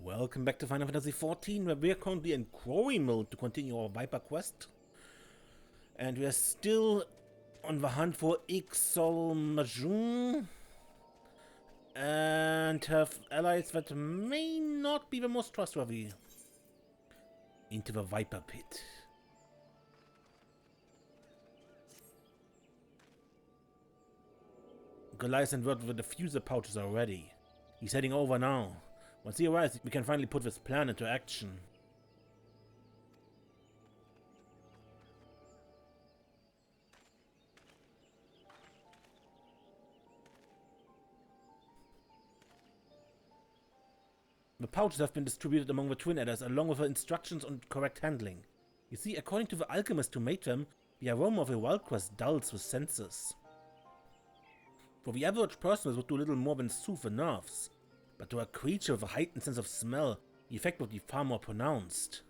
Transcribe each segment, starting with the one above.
Welcome back to Final Fantasy XIV, where we are currently in quarry mode to continue our Viper quest. And we are still on the hunt for Iq Soc Xmajun and have allies that may not be the most trustworthy. Into the Viper pit. Golias and word with the diffuser pouches are ready. He's heading over now. Once he arrives, we can finally put this plan into action. The pouches have been distributed among the twin adders along with the instructions on correct handling. You see, according to the alchemist who made them, the aroma of a wild quest dulls the senses. For the average person, this would do little more than soothe the nerves. But to a creature with a heightened sense of smell, the effect would be far more pronounced.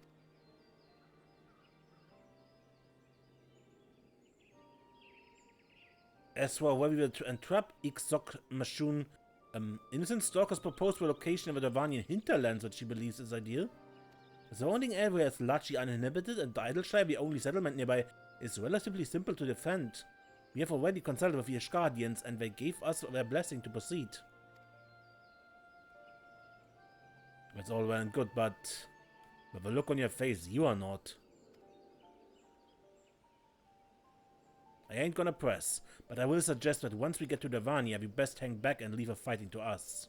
As for where we will entrap Iq Soc Xmajun, Innocent Stork has proposed a location in the Davanian hinterlands that she believes is ideal. The surrounding area is largely uninhabited, and the Idleshire, the only settlement nearby, is relatively simple to defend. We have already consulted with the Guardians, and they gave us their blessing to proceed. That's all well and good, but with a look on your face, you are not. I ain't gonna press, but I will suggest that once we get to Davania, we best hang back and leave the fighting to us.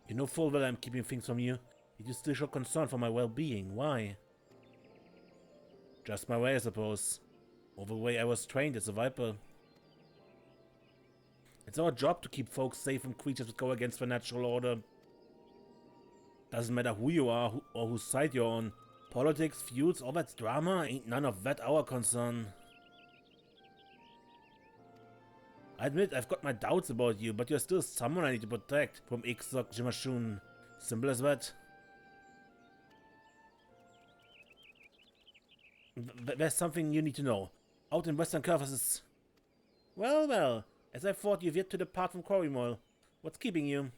You know full well I'm keeping things from you, yet you still show concern for my well-being. Why? Just my way, I suppose. Or the way I was trained as a Viper. It's our job to keep folks safe from creatures that go against the natural order. Doesn't matter who you are or whose side you're on. Politics, feuds, all that drama, ain't none of that our concern. I admit I've got my doubts about you, but you're still someone I need to protect from Iq Soc Xmajun. Simple as that. There's something you need to know. Out in Western Curves is... Well, as I thought, you've yet to depart from Quarrymoil. What's keeping you?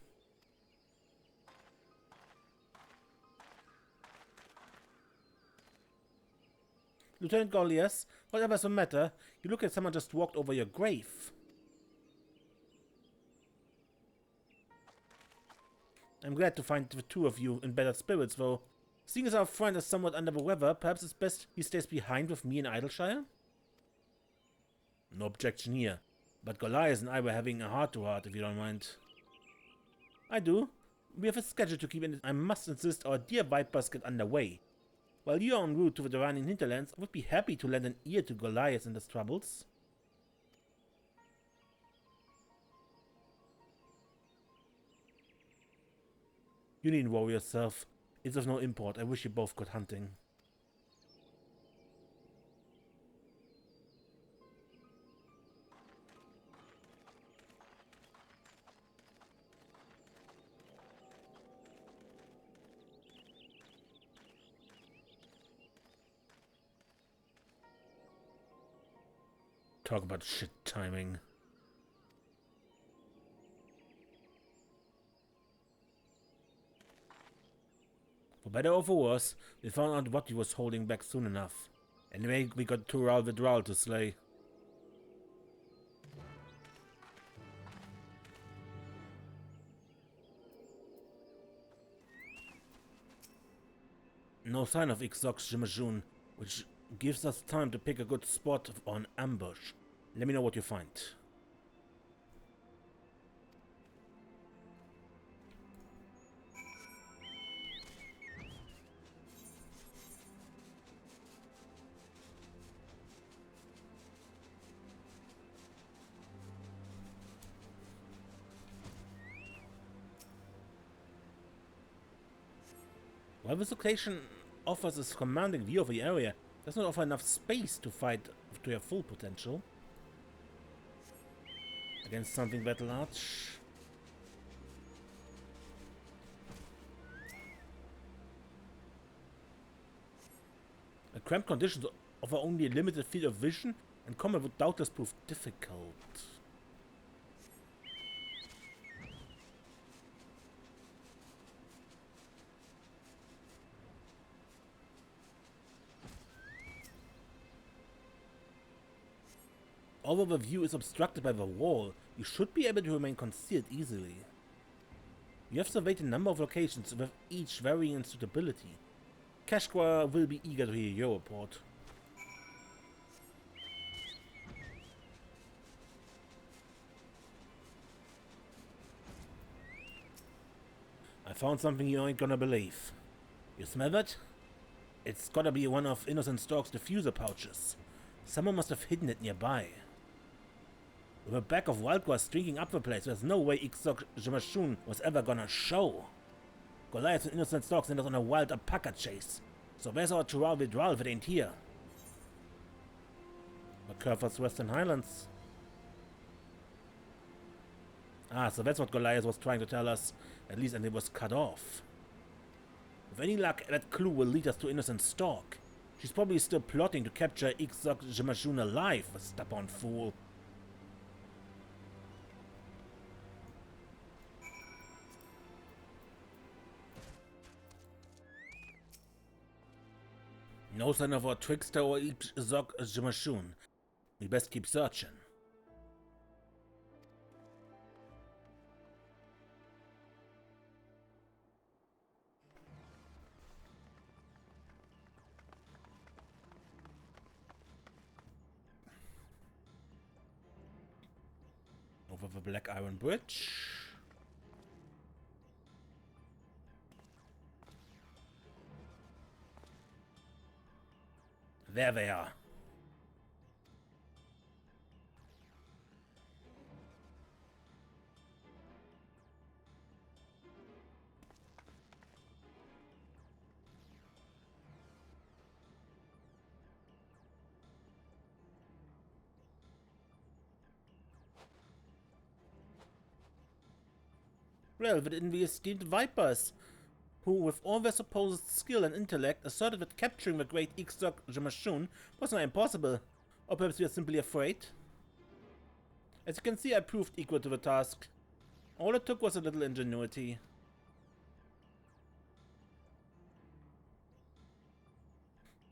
Lieutenant Golias, whatever's the matter, you look like someone just walked over your grave. I'm glad to find the two of you in better spirits, though. Seeing as our friend is somewhat under the weather, perhaps it's best he stays behind with me in Idleshire? No objection here, but Golias and I were having a heart-to-heart, if you don't mind. I do. We have a schedule to keep, and I must insist our dear Vipers get underway. While you are en route to the Davanian hinterlands, I would be happy to lend an ear to Golias in his troubles. You needn't worry yourself. It's of no import. I wish you both good hunting. Talk about shit timing. For better or for worse, we found out what he was holding back soon enough. Anyway, we got Tural the Drowl to slay. No sign of Iq Soc Xmajun, which gives us time to pick a good spot for an ambush. Let me know what you find. While this location offers a commanding view of the area, it does not offer enough space to fight to your full potential. Against something that large. The cramped conditions offer only a limited field of vision and combat would doubtless prove difficult. Although the view is obstructed by the wall, you should be able to remain concealed easily. You have surveyed a number of locations with each varying in suitability. Kashqua will be eager to hear your report. I found something you ain't gonna believe. You smell that? It's gotta be one of Innocent Stork's diffuser pouches. Someone must have hidden it nearby. With a bag of wild grass streaking up the place, there's no way Iq Soc Xmajun was ever gonna show. Golias and Innocent Stork sent us on a wild alpaca chase. So where's our Tural Vidral if it ain't here? The Curvers Western Highlands. Ah, so that's what Golias was trying to tell us, at least, and it was cut off. With any luck, that clue will lead us to Innocent Stork. She's probably still plotting to capture Iq Soc Xmajun alive, a stubborn fool. No sign of our trickster or Iq Soc Xmajun. We best keep searching. Over the Black Iron Bridge. There they are. Well, within the esteemed Vipers, who, with all their supposed skill and intellect, asserted that capturing the great Iq Soc Xmajun was not impossible. Or perhaps we are simply afraid? As you can see, I proved equal to the task. All it took was a little ingenuity.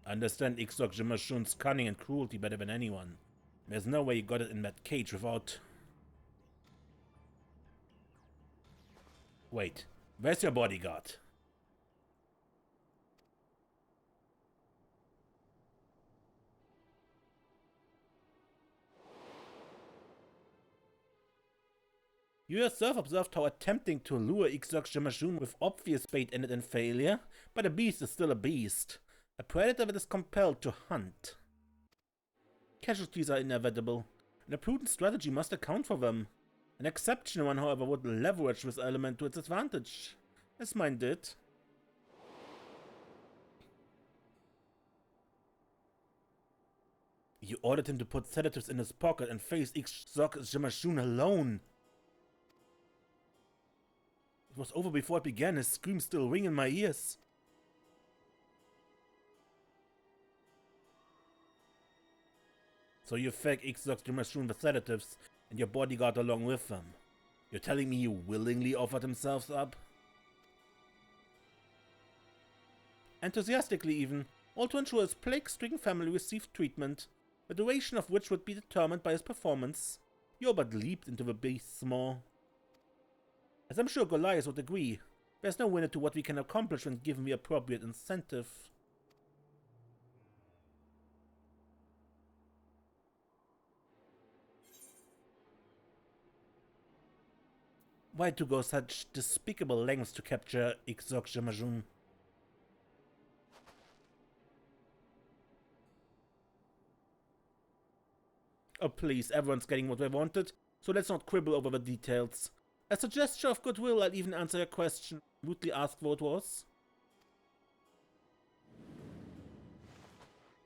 I understand Iq Soc Xmajun's cunning and cruelty better than anyone. There's no way you got it in that cage without... Wait, where's your bodyguard? You yourself observed how attempting to lure Iq Soc Xmajun with obvious bait ended in failure, but a beast is still a beast. A predator that is compelled to hunt. Casualties are inevitable, and a prudent strategy must account for them. An exceptional one, however, would leverage this element to its advantage, as mine did. You ordered him to put sedatives in his pocket and face Iq Soc Xmajun alone. It was over before it began, his screams still ring in my ears. So you fed Iq Soc Xmajun the sedatives, and your bodyguard along with them. You're telling me he willingly offered himself up? Enthusiastically even, all to ensure his plague-stricken family received treatment, the duration of which would be determined by his performance. You but leaped into the beast's maw. As I'm sure Golias would agree, there's no limit to what we can accomplish when given the appropriate incentive. Why to go such despicable lengths to capture Iq Soc Xmajun? Oh please, everyone's getting what they wanted, so let's not quibble over the details. As a gesture of goodwill, I'll even answer your question. Rudely asked what it was.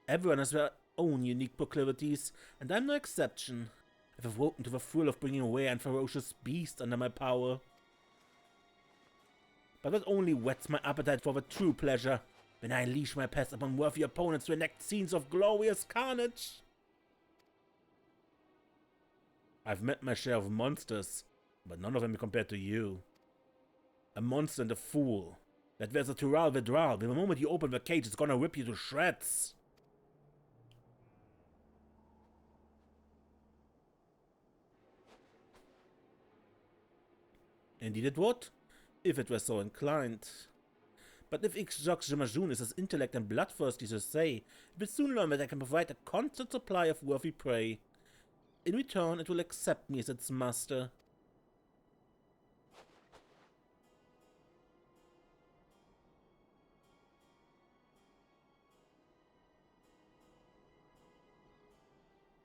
Everyone has their own unique proclivities, and I'm no exception. I've awoken to the thrill of bringing a rare and ferocious beast under my power. But that only whets my appetite for the true pleasure, when I unleash my pest upon worthy opponents to enact scenes of glorious carnage. I've met my share of monsters, but none of them compared to you. A monster and a fool. That there's a Tural Vidral. The moment you open the cage, it's gonna rip you to shreds. Indeed it would, if it were so inclined. But if Iq Soc Xmajun is as intellect and bloodthirsty as you say, it will soon learn that I can provide a constant supply of worthy prey. In return, it will accept me as its master.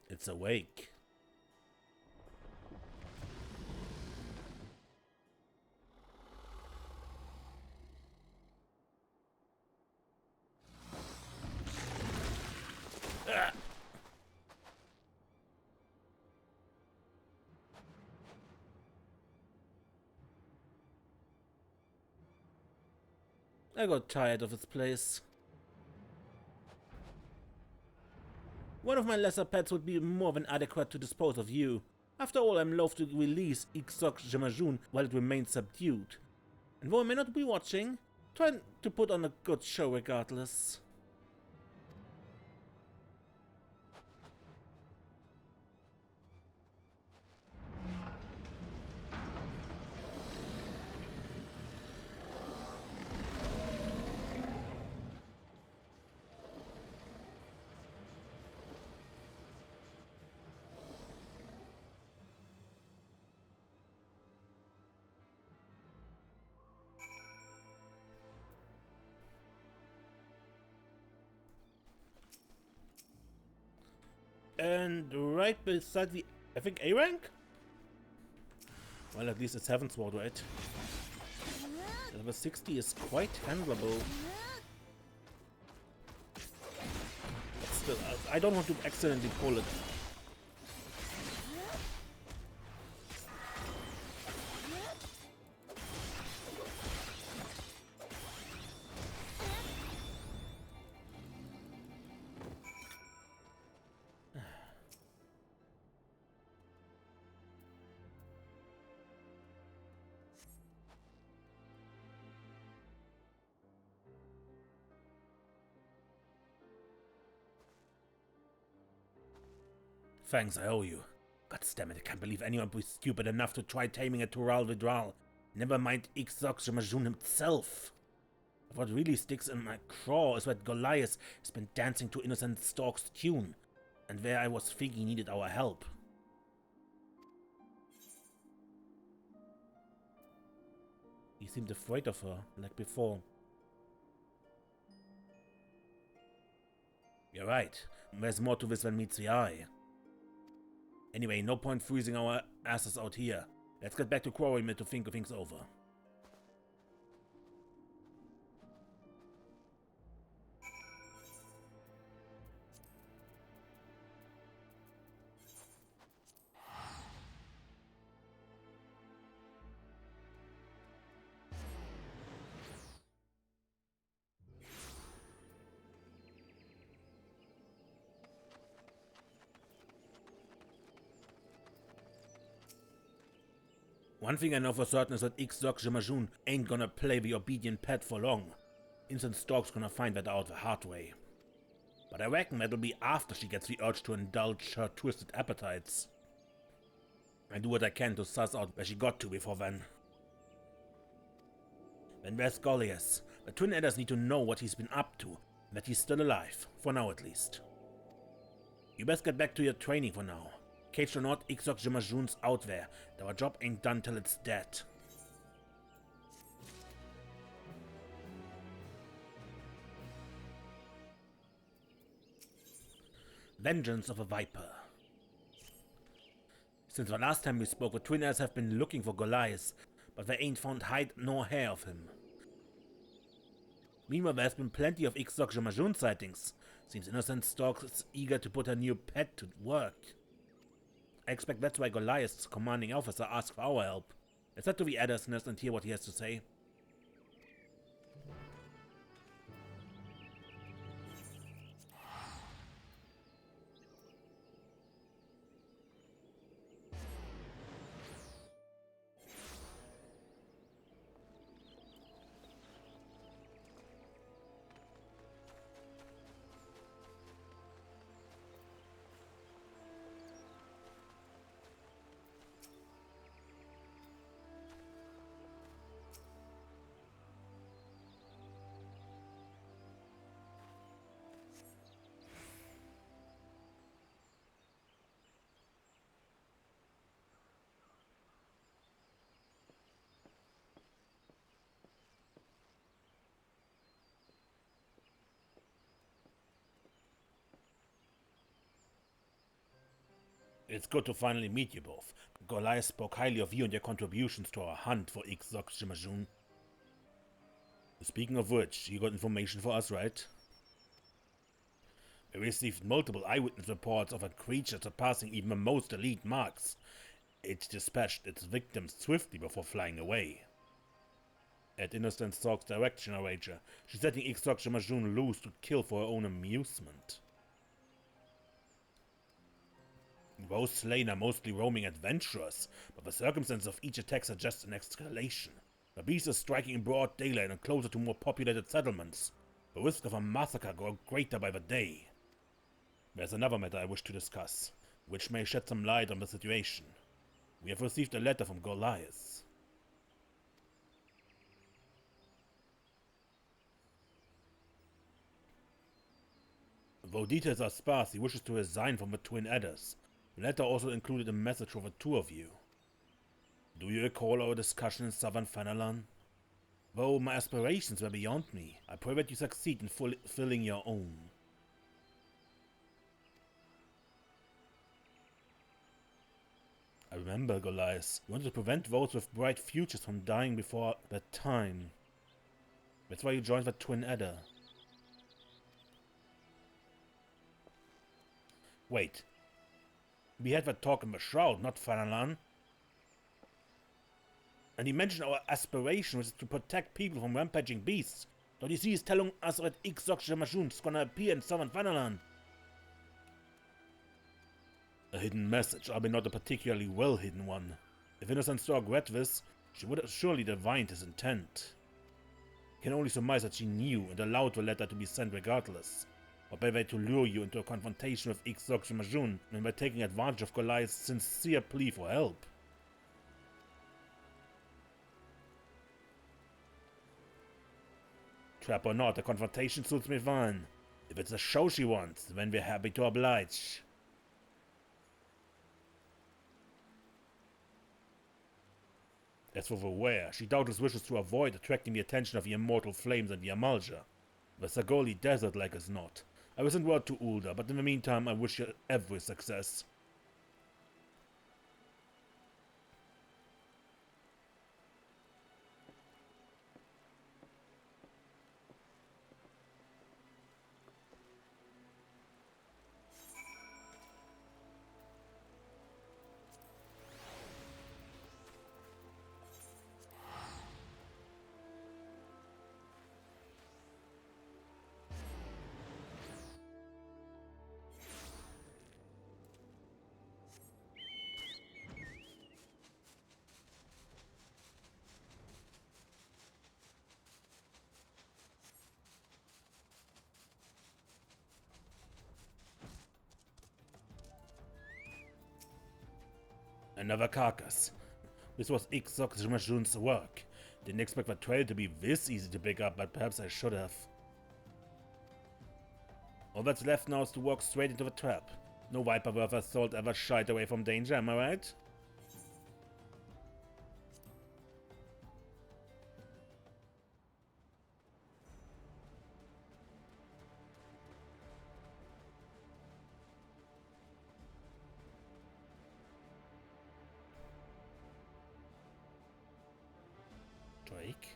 It's awake. I got tired of this place. One of my lesser pets would be more than adequate to dispose of you. After all, I'm loath to release Iq Soc Xmajun while it remains subdued. And though I may not be watching, try to put on a good show regardless. And right beside the, I think, A rank? Well, at least it's Heaven's Sword, right? Level 60 is quite handleable. But still, I don't want to accidentally pull it. Thanks, I owe you. God damn it, I can't believe anyone would be stupid enough to try taming a Tural Vidral. Never mind Iq Soc Xmajun himself. What really sticks in my craw is that Golias has been dancing to Innocent Stork's tune, and where I was thinking he needed our help. He seemed afraid of her, like before. You're right, there's more to this than meets the eye. Anyway, no point freezing our asses out here. Let's get back to Quarry Mill to think things over. One thing I know for certain is that Iq Soc Xmajun ain't gonna play the obedient pet for long. Innocent Stork's gonna find that out the hard way. But I reckon that'll be after she gets the urge to indulge her twisted appetites. I do what I can to suss out where she got to before then. Then there's Golias. The Twin Adders need to know what he's been up to, and that he's still alive, for now at least. You best get back to your training for now. Caged or not, Iq Soc Xmajun's out there, and our job ain't done till it's dead. Vengeance of a Viper. Since the last time we spoke, the Twin Adders have been looking for Golias, but they ain't found hide nor hair of him. Meanwhile, there's been plenty of Iq Soc Xmajun sightings. Seems Innocent Stork is eager to put her new pet to work. I expect that's why Golias' commanding officer asked for our help. Let's head to the Adder's nest and hear what he has to say. It's good to finally meet you both. Golias spoke highly of you and your contributions to our hunt for Iq Soc Xmajun. Speaking of which, you got information for us, right? We received multiple eyewitness reports of a creature surpassing even the most elite marks. It dispatched its victims swiftly before flying away. At Innocent Stork's direction, Ranger, she's setting Iq Soc Xmajun loose to kill for her own amusement. Those slain are mostly roaming adventurers, but the circumstances of each attack suggest an escalation. The beast is striking in broad daylight and closer to more populated settlements. The risk of a massacre grows greater by the day. There's another matter I wish to discuss, which may shed some light on the situation. We have received a letter from Golias. Though details are sparse, he wishes to resign from the Twin Adders. The letter also included a message for the two of you. Do you recall our discussion in southern Fanalan? Though my aspirations were beyond me, I pray that you succeed in fulfilling your own. I remember, Golias. You wanted to prevent those with bright futures from dying before their time. That's why you joined the Twin Adder. Wait. We had that talk in the Shroud, not Fanalan. And he mentioned our aspiration was to protect people from rampaging beasts. Don't you see he's telling us that Iq Soc Xmajun is gonna appear in southern Fanalan? A hidden message, albeit not a particularly well-hidden one. If Innocent Stork read this, she would have surely divined his intent. I can only surmise that she knew and allowed the letter to be sent regardless, or by way to lure you into a confrontation with Iq Soc Xmajun and by taking advantage of Goliath's sincere plea for help. Trap or not, a confrontation suits me fine. If it's a show she wants, then we're happy to oblige. As for the where, she doubtless wishes to avoid attracting the attention of the immortal flames and the Amalja. The Sagoli desert like as not. I will send word to Ulda, but in the meantime I wish you every success. Another carcass. This was Iq Soc Xmajun's work. Didn't expect the trail to be this easy to pick up, but perhaps I should have. All that's left now is to walk straight into the trap. No viper worth her salt ever shied away from danger, am I right? Drake?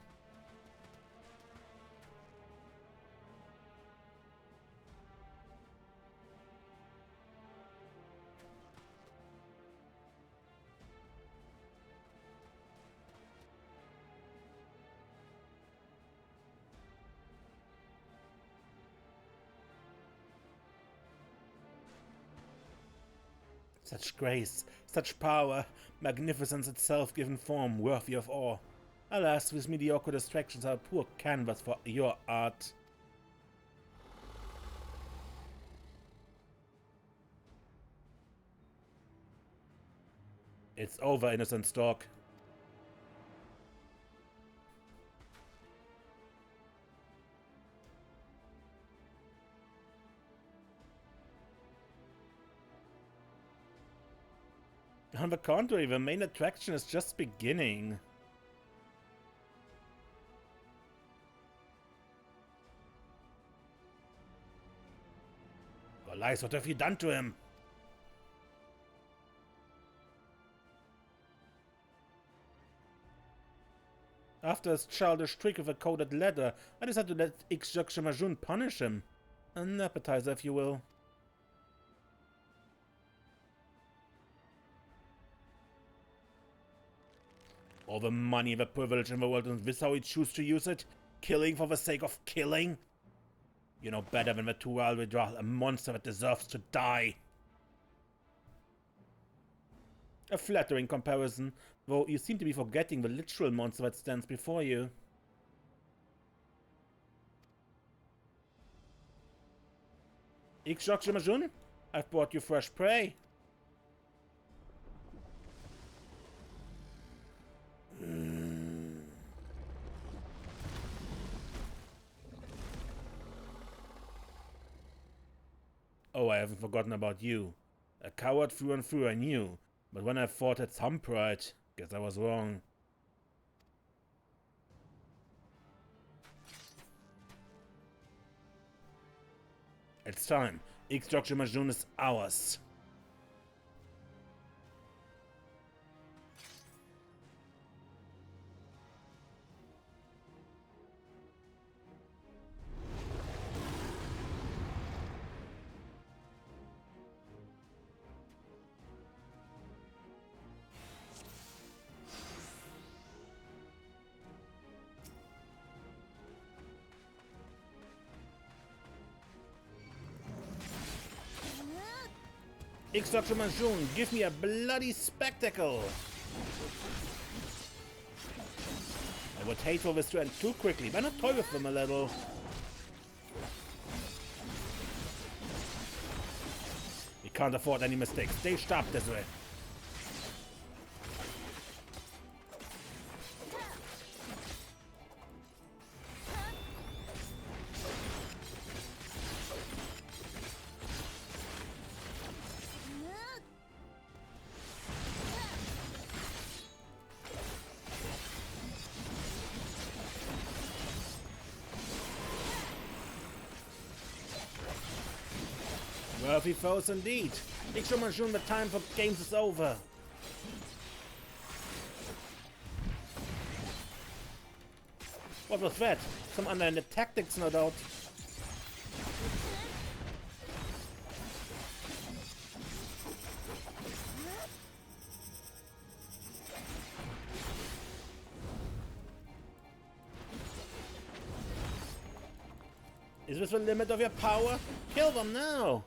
Such grace, such power, magnificence itself given form, worthy of awe. Alas, these mediocre distractions are a poor canvas for your art. It's over, Innocent Stork. On the contrary, the main attraction is just beginning. Golias, what have you done to him? After his childish trick with a coded letter, I decided to let Iq Soc Xmajun punish him. An appetizer, if you will. All the money, the privilege in the world, and this how we choose to use it? Killing for the sake of killing? You know better than the two-hour withdrawal, a monster that deserves to die. A flattering comparison, though you seem to be forgetting the literal monster that stands before you. Iq Soc Xmajun, I've brought you fresh prey. Oh, I haven't forgotten about you. A coward through and through, I knew. But when I thought had some pride, guess I was wrong. It's time. Iq Soc Xmajun is ours. Iq Soc Xmajun, give me a bloody spectacle! I would hate for this to end too quickly. Why not toy with them a little? We can't afford any mistakes. Stay sharp this way. Worthy foes indeed. Iq Soc Xmajun, the time for games is over. What was that? Some underhanded tactics, no doubt. Is this the limit of your power? Kill them now!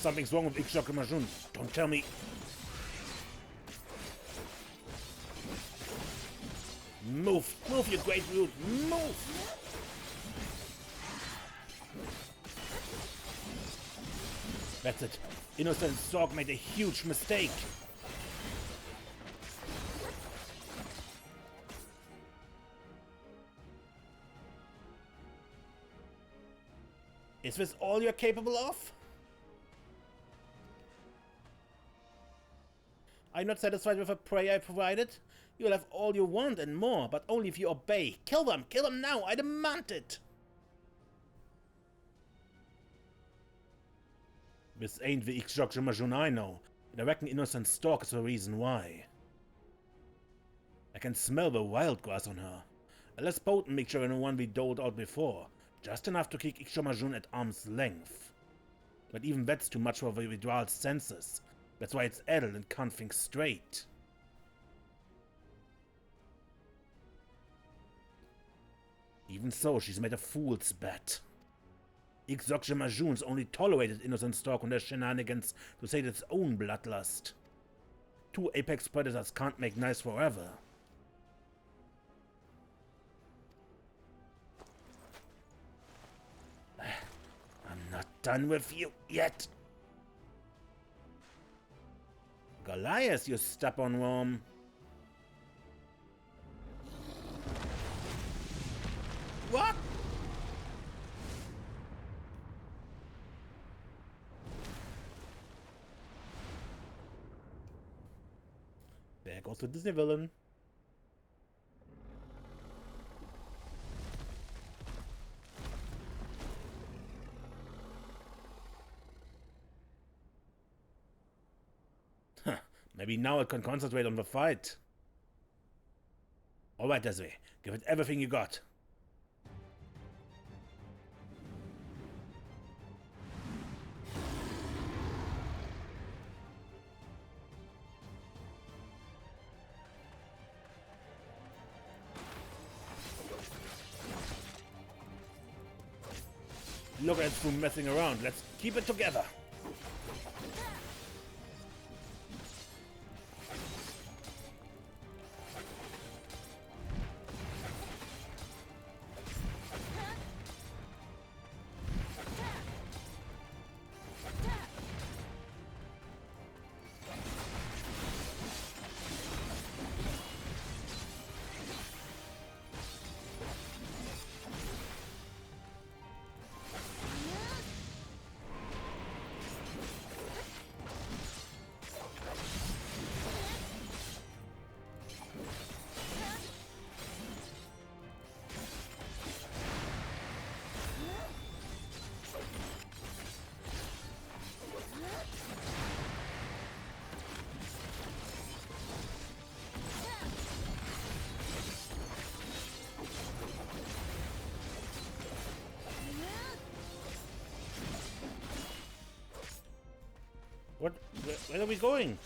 Something's wrong with Iq Soc Xmajun. Don't tell me. Move! Move, you great brute! Move! That's it. Innocent Stork made a huge mistake. Is this all you're capable of? I'm not satisfied with the prey I provided. You'll have all you want and more, but only if you obey. Kill them! Kill them now! I demand it! This ain't the Iq Soc Xmajun I know, and I reckon Innocent Stork is the reason why. I can smell the wild grass on her. A less potent mixture than the one we doled out before. Just enough to keep Iq Soc Xmajun at arm's length. But even that's too much for the withdrawal's senses. That's why it's addled and can't think straight. Even so, she's made a fool's bet. Iq Soc Xmajun's only tolerated Innocent Stork and their shenanigans to sate its own bloodlust. Two apex predators can't make nice forever. I'm not done with you yet. Golias, you stubborn worm. There goes the Disney villain. Huh. Maybe now I can concentrate on the fight. Alright, Desiree. Give it everything you got. Look at you messing around. Let's keep it together. What? Where are we going?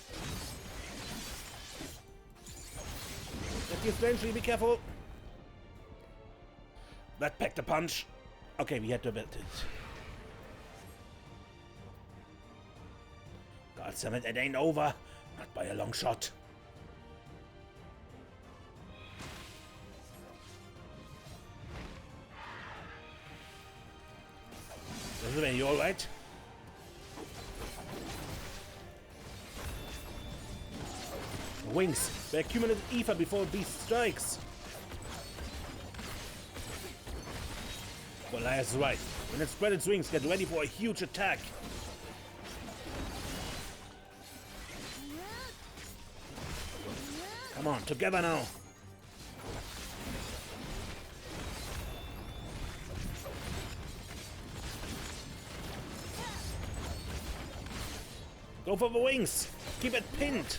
Let you strangely be careful. That packed a punch. Okay, we had to bet it. God damn it, it ain't over. Not by a long shot. Are you alright? Wings. They accumulate ether before a beast strikes. Golias is right. When it spread its wings, get ready for a huge attack. Come on, together now. Go for the wings. Keep it pinned.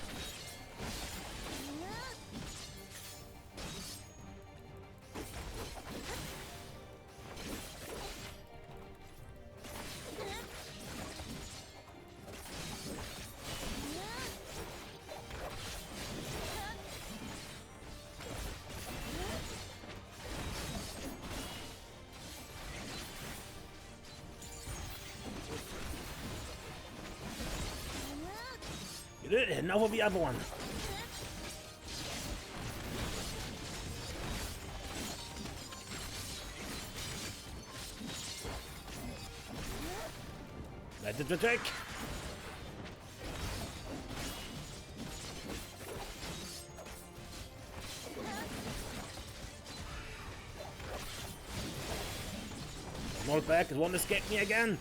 And now for the other one. Let it attack. Hold back, it won't escape me again.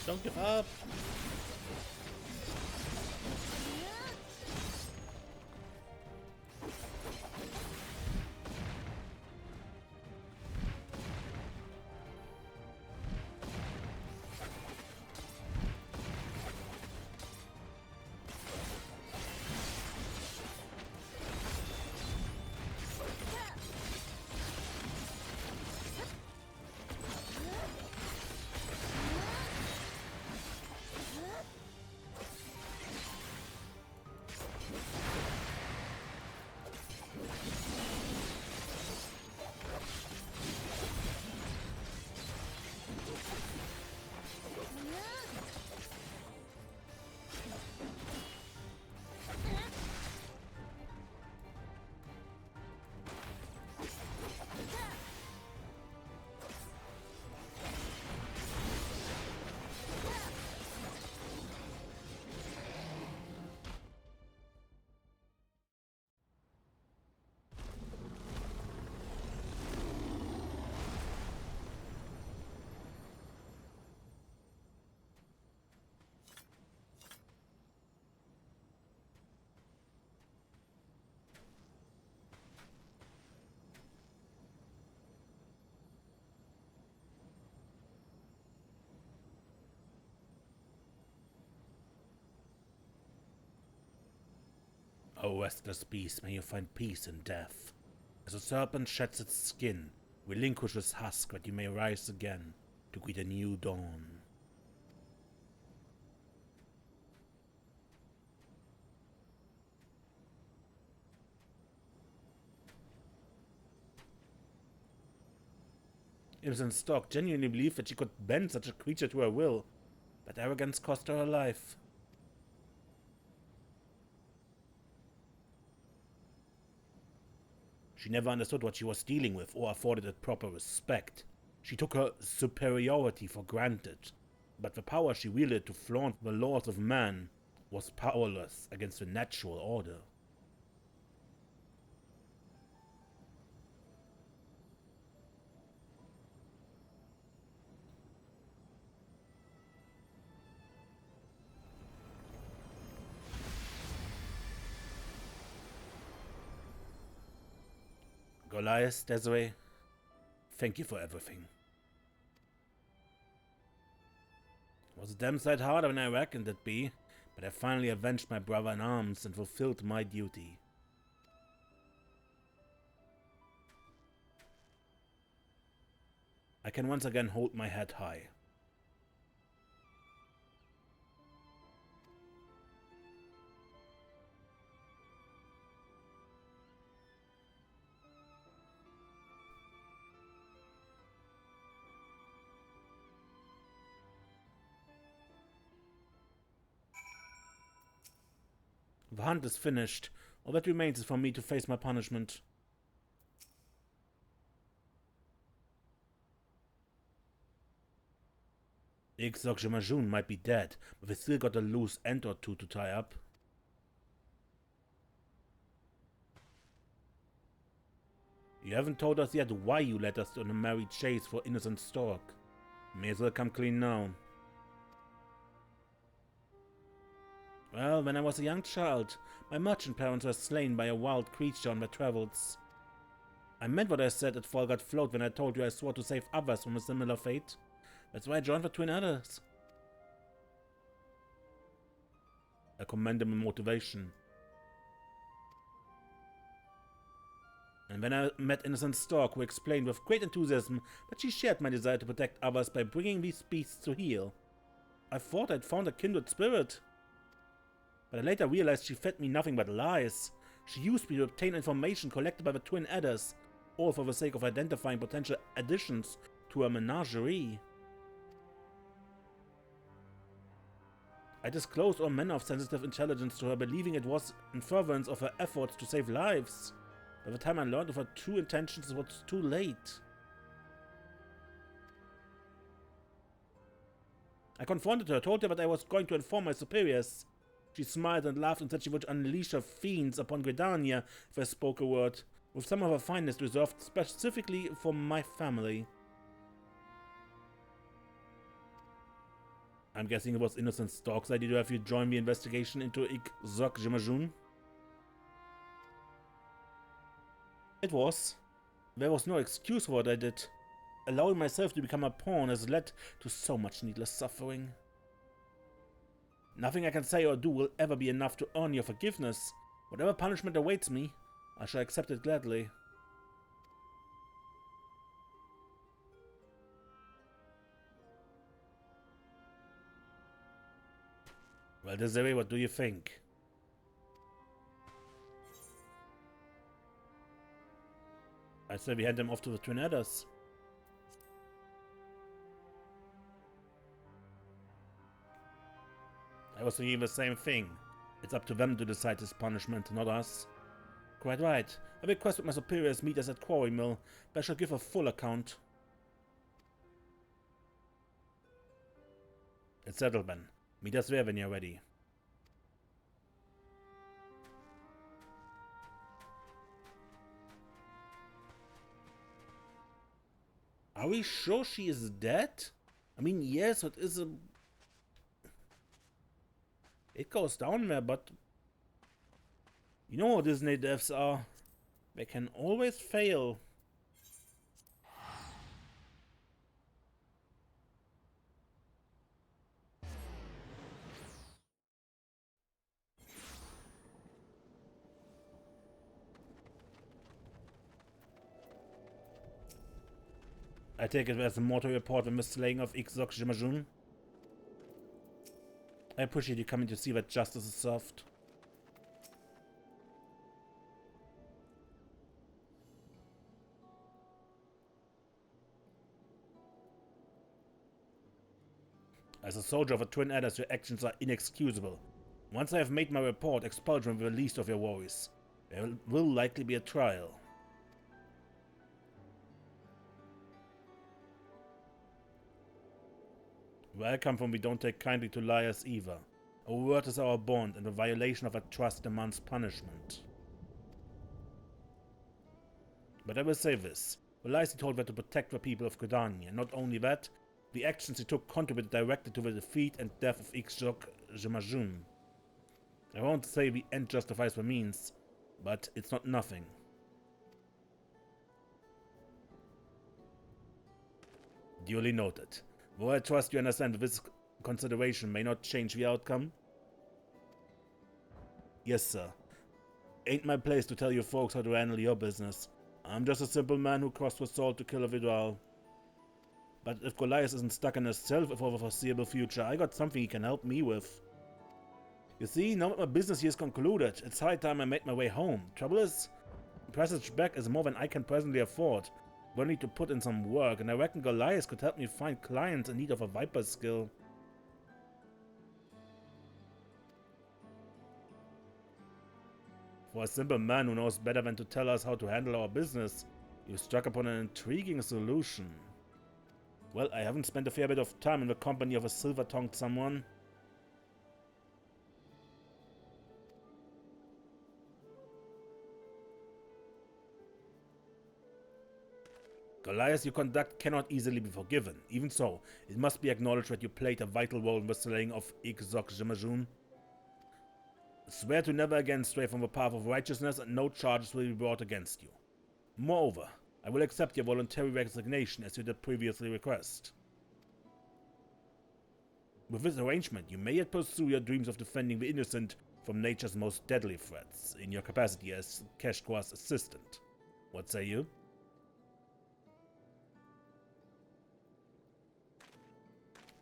Don't give up. O restless beast, may you find peace in death. As a serpent sheds its skin, relinquish its husk that you may rise again to greet a new dawn. Innocent Stork genuinely believed that she could bend such a creature to her will, but arrogance cost her life. She never understood what she was dealing with or afforded it proper respect. She took her superiority for granted, but the power she wielded to flaunt the laws of man was powerless against the natural order. Golias, Desiree, thank you for everything. It was a damn sight harder than I reckoned it'd be, but I finally avenged my brother in arms and fulfilled my duty. I can once again hold my head high. The hunt is finished. All that remains is for me to face my punishment. Iq Soc Xmajun might be dead, but we still got a loose end or two to tie up. You haven't told us yet why you led us on a merry chase for Innocent Stork. May as well come clean now. Well, when I was a young child, my merchant parents were slain by a wild creature on their travels. I meant what I said at Volgard Float when I told you I swore to save others from a similar fate. That's why I joined the Twin Adders. A commendable motivation. And when I met Innocent Stork, who explained with great enthusiasm that she shared my desire to protect others by bringing these beasts to heel, I thought I'd found a kindred spirit. But I later realized she fed me nothing but lies. She used me to obtain information collected by the Twin Adders, all for the sake of identifying potential additions to her menagerie. I disclosed all manner of sensitive intelligence to her, believing it was in furtherance of her efforts to save lives. By the time I learned of her true intentions, it was too late. I confronted her, told her that I was going to inform my superiors. She smiled and laughed and said she would unleash her fiends upon Gridania if I spoke a word, with some of her finest reserved specifically for my family. I'm guessing it was Innocent Stork's idea to have you join the investigation into Iq Soc Xmajun? It was. There was no excuse for what I did. Allowing myself to become a pawn has led to so much needless suffering. Nothing I can say or do will ever be enough to earn your forgiveness. Whatever punishment awaits me, I shall accept it gladly. Well, Desiree, what do you think? I say we hand them off to the Twin Adders. I was thinking the same thing. It's up to them to decide this punishment, not us. Quite right. I request that my superiors meet us at Quarry Mill, but I shall give a full account. It's settled then. Meet us there when you're ready. Are we sure she is dead? I mean, yes, it is a... It goes down there, but... You know how Disney devs are. They can always fail. I take it as a more to report than the slaying of Iq Soc Xmajun. I appreciate you coming to see that justice is served. As a soldier of the Twin Adders, your actions are inexcusable. Once I have made my report, expulsion will be the least of your worries. There will likely be a trial. Where I come from, we don't take kindly to liars either. A word is our bond, and the violation of a trust demands punishment. But I will say this. The lies he told were to protect the people of Gridania. Not only that, the actions he took contributed directly to the defeat and death of Iq Soc Xmajun. I won't say the end justifies the means, but it's not nothing. Duly noted. Though I trust you understand that this consideration may not change the outcome. Yes, sir. Ain't my place to tell you folks how to handle your business. I'm just a simple man who crossed the salt to kill a Vidal. But if Golias isn't stuck in his cell for the foreseeable future, I got something he can help me with. You see, now that my business here is concluded, it's high time I made my way home. Trouble is, passage back is more than I can presently afford. We'll need to put in some work, and I reckon Golias could help me find clients in need of a Viper skill. For a simple man who knows better than to tell us how to handle our business, you struck upon an intriguing solution. Well, I haven't spent a fair bit of time in the company of a silver-tongued someone. Golias, your conduct cannot easily be forgiven. Even so, it must be acknowledged that you played a vital role in the slaying of Iq Soc Xmajun. Swear to never again stray from the path of righteousness, and no charges will be brought against you. Moreover, I will accept your voluntary resignation as you did previously request. With this arrangement, you may yet pursue your dreams of defending the innocent from nature's most deadly threats, in your capacity as Keshqua's assistant. What say you?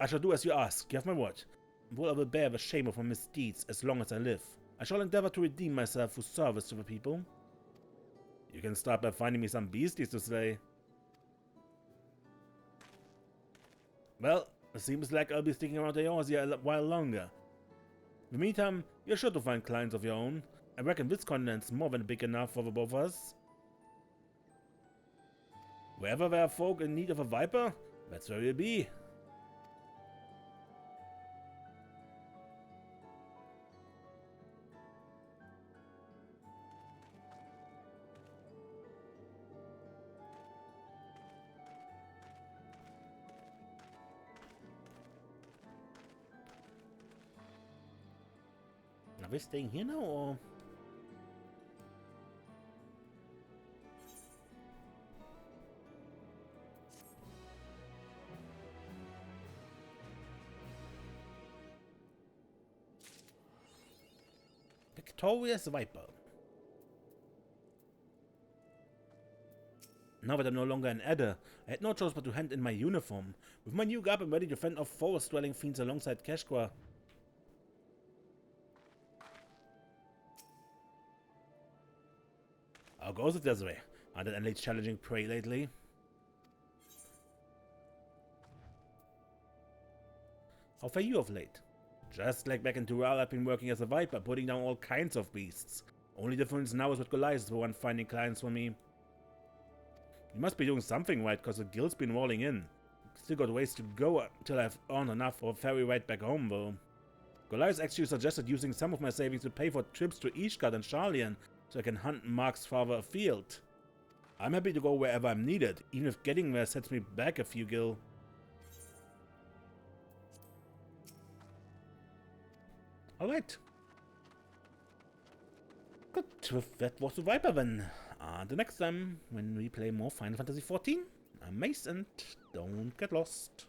I shall do as you ask, you have my word. Though I will bear the shame of my misdeeds as long as I live, I shall endeavor to redeem myself through service to the people. You can start by finding me some beasties to slay. Well, it seems like I'll be sticking around Eorzea a while longer. In the meantime, you're sure to find clients of your own. I reckon this continent's more than big enough for the both of us. Wherever there are folk in need of a Viper, that's where we'll be. Are we staying here now, or...? Victorious Viper. Now that I'm no longer an adder, I had no choice but to hand in my uniform. With my new garb, I'm ready to fend off forest-dwelling fiends alongside Keshqua. How goes it, Desiree? Aren't any challenging prey lately? How fare you of late? Just like back in Tural, I've been working as a Viper, putting down all kinds of beasts. Only difference now is with Golias is the one finding clients for me. You must be doing something right, cause the guild's been rolling in. Still got ways to go until I've earned enough for a ferry ride back home, though. Golias actually suggested using some of my savings to pay for trips to Ishgard and Sharlayan, so I can hunt marks farther afield. I'm happy to go wherever I'm needed, even if getting there sets me back a few gil. Alright. Good, that was the Viper then. The next time, when we play more Final Fantasy XIV, I'm Mace and don't get lost.